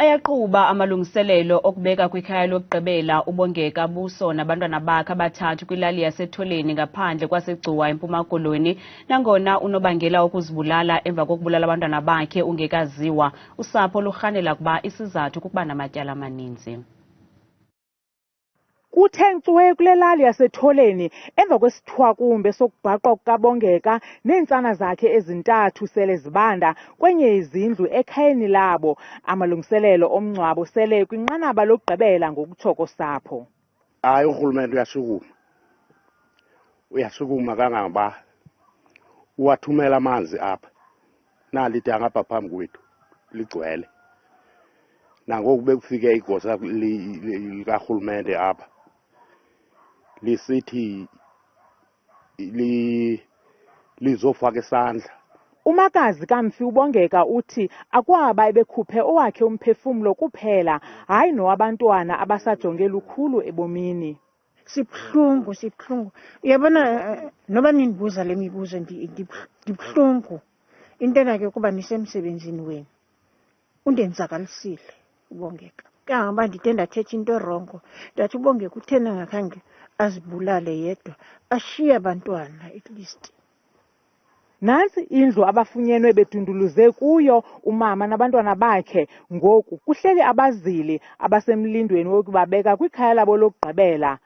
Ayaqhuba amalungiselelo okubeka kwikhaya lokugqibela u-Bongeka, Buso nabantwana bakhe abathathu kwilali yase Tholeni ngaphandle kwase eGcuwa eMpuma Koloni. Nangona unobangela wokuzibulala emva kokubulala abantwana bakhe ungekaziwa, usapho lurhanela kuba isizathu kukuba namatyala amaninzi. Kuthe nkcwe kule lali yaseTholeni emva kwesithwakumbe sokubhaqwa kukaBongeka neentsana zakhe ezintathu sele zibanda kwenye izindlu ekhayeni labo. Amalungiselelo omngcwabo sele kwinqanaba lokugqibela ngokutsho kosapho. Hayi, urhulumente uyasukuma kangangoba uwathumela amanzi apha nalidanga apha phambi kwethu ligcwele. Nangoku bekufike igosa likarhulumente apha lisithi lizofaka isandla. Umakazi kamfi uBongeka uthi akwaba ebekhuphe owakhe umphefumlo kuphela, hayi nowabantwana abasajonge lukhulu ebomini. Sibuhlungu. Uyabona noba nindibuza le mibuzo ndibuhlungu. Intena ke kuba nisemsebenzini wenu. Undenzakalisile uBongeka. Kangaba ndide ndathetha into erongo. Ndathi uBongeka uthena ngakhange azibulale yedwa, ashiye abantwana at least. Nansi indlu abafunyenwe bedunduluze kuyo umama nabantwana bakhe. Ngoku kuhleli abazili abasemlindweni wokubabeka kwikhaya labo lokugqibela.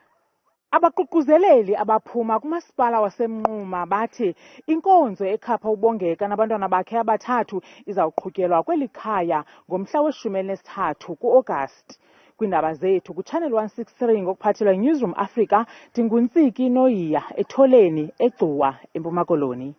Abaququzeleli abaphuma kumasipala waseMpuma bathi inkonzo ekhapha uBongeka nabantwana bakhe abathathu izawuqhutyelwa kweli khaya ngomhla we-13 ku-Agasti. Kwiindaba zethu kuChannel 163 ngokuphathelwa yiNewsroom Africa, ndinguntsiki Noyiya eTholeni, eGcuwa, eMpuma Koloni.